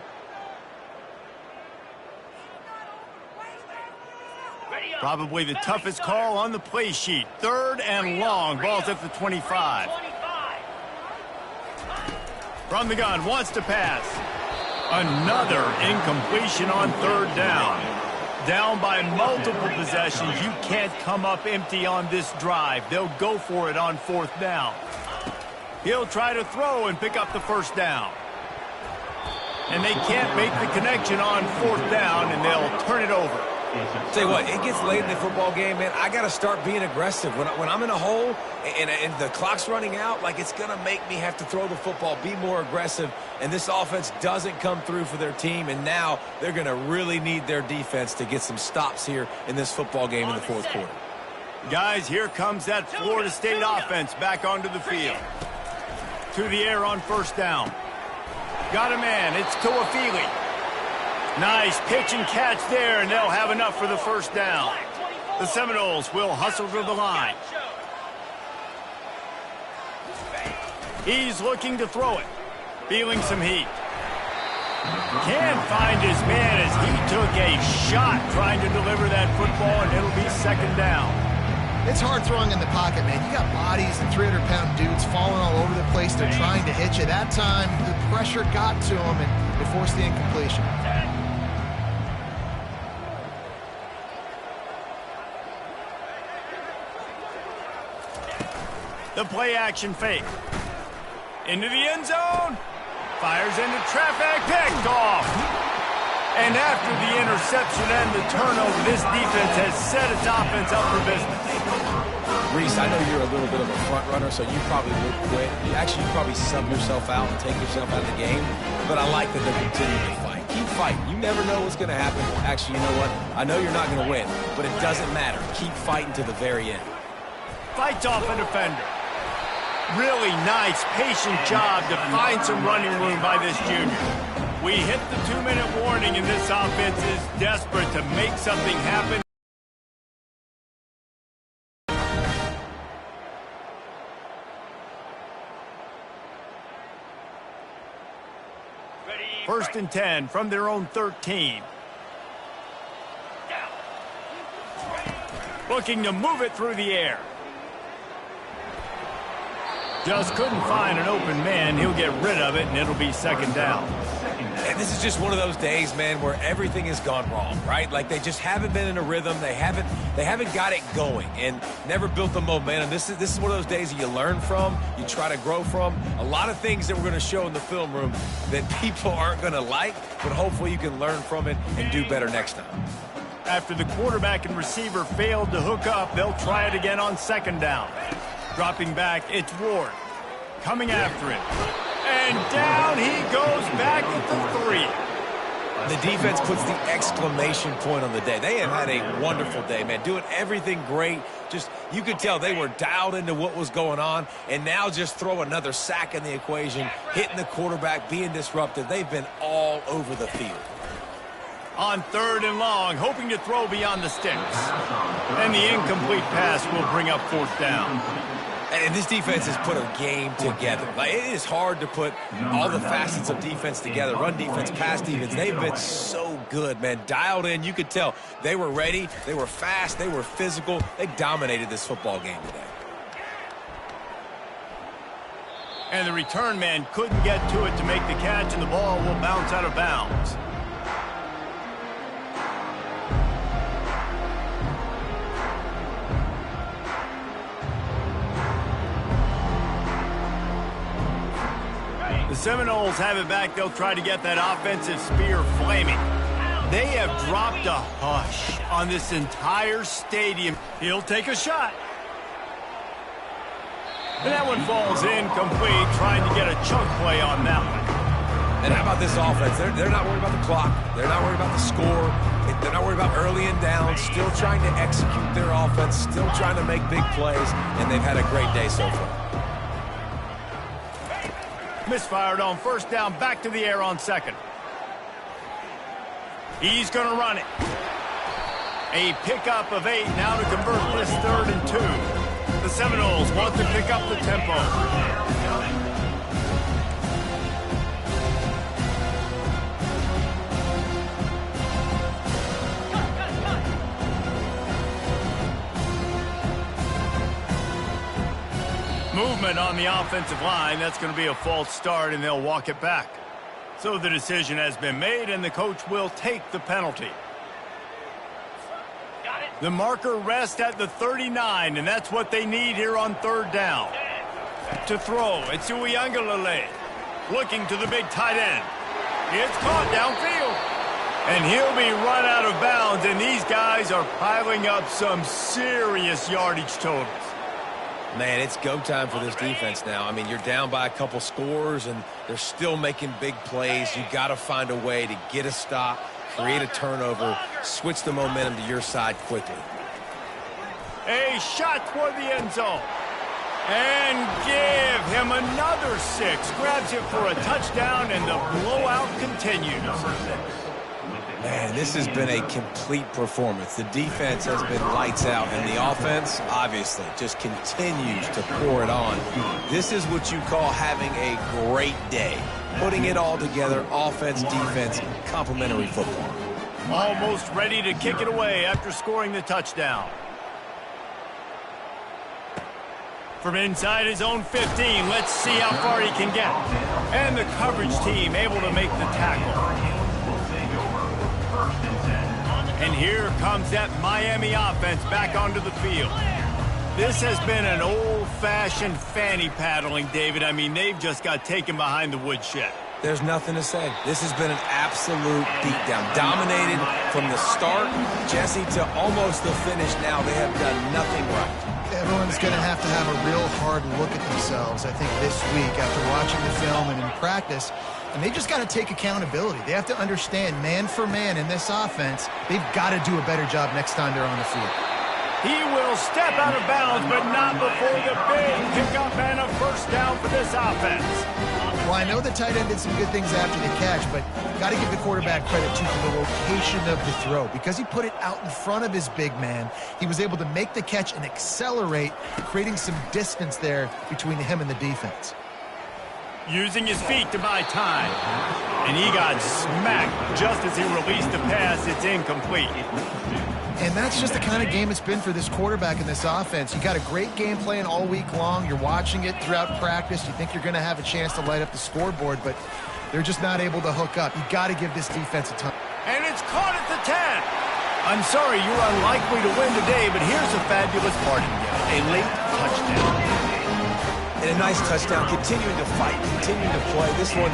Probably the toughest call on the play sheet. 3rd and long. Ball's at the 25. From the gun, wants to pass. Another incompletion on 3rd down. Down by multiple possessions. You can't come up empty on this drive. They'll go for it on 4th down. He'll try to throw and pick up the 1st down. And they can't make the connection on 4th down, and they'll turn it over. Tell you what, it gets late in the football game, man. I got to start being aggressive. When I'm in a hole and the clock's running out, like, it's going to make me have to throw the football, be more aggressive, and this offense doesn't come through for their team, and now they're going to really need their defense to get some stops here in this football game in the fourth quarter. Guys, here comes that Florida State offense back onto the field. To the air on 1st down. Got a man. It's Toafili. Nice pitch and catch there, and they'll have enough for the 1st down. The Seminoles will hustle to the line. He's looking to throw it. Feeling some heat. Can't find his man as he took a shot trying to deliver that football, and it'll be 2nd down. It's hard throwing in the pocket, man. You got bodies and 300-pound dudes falling all over the place. They're trying to hit you. That time, the pressure got to him, and they forced the incompletion. The play action fake. Into the end zone. Fires into traffic. Picked off. And after the interception and the turnover, this defense has set its offense up for business. Reese, I know you're a little bit of a front runner, so you probably would quit. You probably sub yourself out and take yourself out of the game. But I like that they're continuing to fight. Keep fighting. You never know what's going to happen. Actually, you know what? I know you're not going to win, but it doesn't matter. Keep fighting to the very end. Fights off a defender. Really nice, patient job to find some running room by this junior. We hit the 2-minute warning, and this offense is desperate to make something happen. First and 10 from their own 13. Looking to move it through the air. Just couldn't find an open man. He'll get rid of it, and it'll be second down. And this is just one of those days, man, where everything has gone wrong, right? Like they just haven't been in a rhythm. They haven't got it going and never built the momentum. This is one of those days that you learn from, you try to grow from. A lot of things that we're going to show in the film room that people aren't going to like, but hopefully you can learn from it and do better next time. After the quarterback and receiver failed to hook up, they'll try it again on second down. Dropping back, it's Ward. Coming after him. And down he goes back at the 3. The defense puts the exclamation point on the day. They have had a wonderful day, man. Doing everything great. Just, you could tell they were dialed into what was going on. And now just throw another sack in the equation. Hitting the quarterback, being disruptive. They've been all over the field. On third and long, hoping to throw beyond the sticks. And the incomplete pass will bring up fourth down. And this defense has put a game together. Like, it is hard to put all the facets of defense together. Run defense, pass defense. They've been so good, man. Dialed in. You could tell they were ready. They were fast. They were physical. They dominated this football game today. And the return man couldn't get to it to make the catch, and the ball will bounce out of bounds. The Seminoles have it back. They'll try to get that offensive spear flaming. They have dropped a hush on this entire stadium. He'll take a shot. And that one falls incomplete, trying to get a chunk play on that one. And how about this offense? They're not worried about the clock. They're not worried about the score. They're not worried about early and down. Still trying to execute their offense. Still trying to make big plays. And they've had a great day so far. Misfired on first down, back to the air on second. He's going to run it. A pickup of 8 now to convert this 3rd and 2. The Seminoles want to pick up the tempo. Movement on the offensive line. That's going to be a false start, and they'll walk it back. So the decision has been made, and the coach will take the penalty. The marker rests at the 39, and that's what they need here on third down. To throw, it's Uiagalelei. Looking to the big tight end. It's caught downfield. And he'll be run out of bounds, and these guys are piling up some serious yardage totals. Man, it's go time for this defense now. I mean, you're down by a couple scores, and they're still making big plays. You got to find a way to get a stop, create a turnover, switch the momentum to your side quickly. A shot toward the end zone. And give him another 6. Grabs it for a touchdown, and the blowout continues. Man, this has been a complete performance. The defense has been lights out, and the offense, obviously, just continues to pour it on. This is what you call having a great day. Putting it all together, offense, defense, complementary football. Almost ready to kick it away after scoring the touchdown. From inside his own 15, let's see how far he can get. And the coverage team able to make the tackle. And here comes that Miami offense back onto the field. This has been an old-fashioned fanny paddling, David. I mean, they've just got taken behind the woodshed. There's nothing to say. This has been an absolute beatdown. Dominated from the start, Jesse, to almost the finish now. They have done nothing right. Everyone's going to have a real hard look at themselves, I think, this week after watching the film and in practice. And they just got to take accountability. They have to understand, man for man in this offense, they've got to do a better job next time they're on the field. He will step out of bounds, but not before the big pickup and a first down for this offense. Well, I know the tight end did some good things after the catch, but got to give the quarterback credit, too, for the location of the throw. Because he put it out in front of his big man, he was able to make the catch and accelerate, creating some distance there between him and the defense. Using his feet to buy time. And he got smacked just as he released the pass. It's incomplete. And that's just the kind of game it's been for this quarterback in this offense. You got a great game plan all week long. You're watching it throughout practice. You think you're going to have a chance to light up the scoreboard, but they're just not able to hook up. You got to give this defense a ton. And it's caught at the 10. I'm sorry, you're unlikely to win today, but here's a fabulous parting gift. A late touchdown. And a nice touchdown, continuing to fight, continuing to play. This one,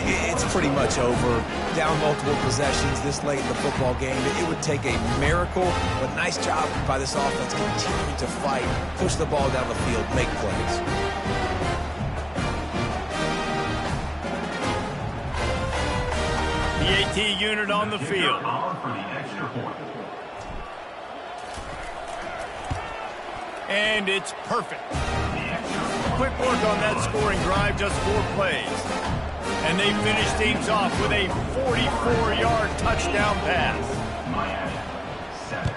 it's pretty much over. Down multiple possessions this late in the football game. It would take a miracle, but nice job by this offense continuing to fight, push the ball down the field, make plays. The AT unit on the field. And it's perfect. Quick work on that scoring drive, just 4 plays. And they finish things off with a 44-yard touchdown pass. Miami, 7.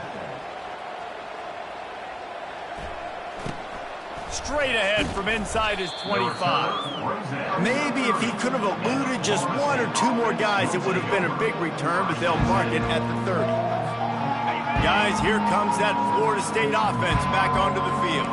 Straight ahead from inside his 25. Maybe if he could have eluded just 1 or 2 more guys, it would have been a big return, but they'll mark it at the 30. Guys, here comes that Florida State offense back onto the field.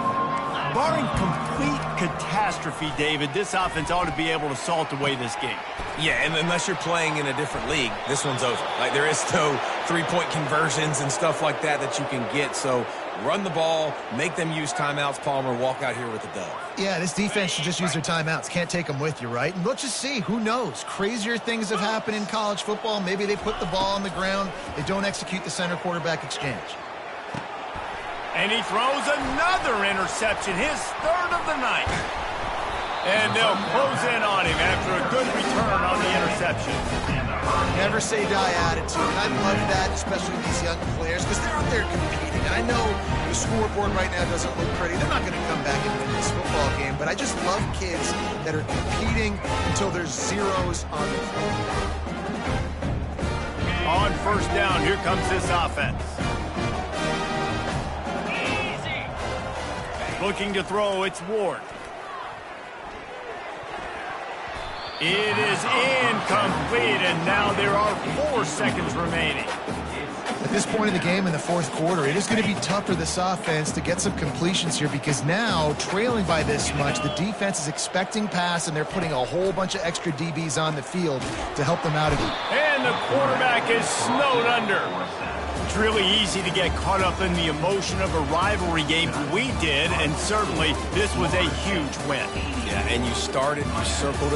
Barring complete catastrophe, David, this offense ought to be able to salt away this game. Yeah, and unless you're playing in a different league, this one's over. Like, there is no three-point conversions and stuff like that you can get. So run the ball, make them use timeouts, Palmer, walk out here with a dub. Yeah, this defense should just use their timeouts. Can't take them with you, right? And let's just see. Who knows? Crazier things have happened in college football. Maybe they put the ball on the ground. They don't execute the center quarterback exchange. And he throws another interception, his 3rd of the night. And they'll close in on him after a good return on the interception. Never say die attitude. And I love that, especially with these young players, because they're out there competing. And I know the scoreboard right now doesn't look pretty. They're not going to come back and win this football game. But I just love kids that are competing until there's zeros on the field. On first down, here comes this offense. Looking to throw, it's Ward. It is incomplete, and now there are 4 seconds remaining. At this point in the game in the 4th quarter, it is going to be tough for this offense to get some completions here because now, trailing by this much, the defense is expecting pass, and they're putting a whole bunch of extra DBs on the field to help them out of it. And the quarterback is snowed under. It's really easy to get caught up in the emotion of a rivalry game. We did, and certainly this was a huge win. Yeah, and you circled it.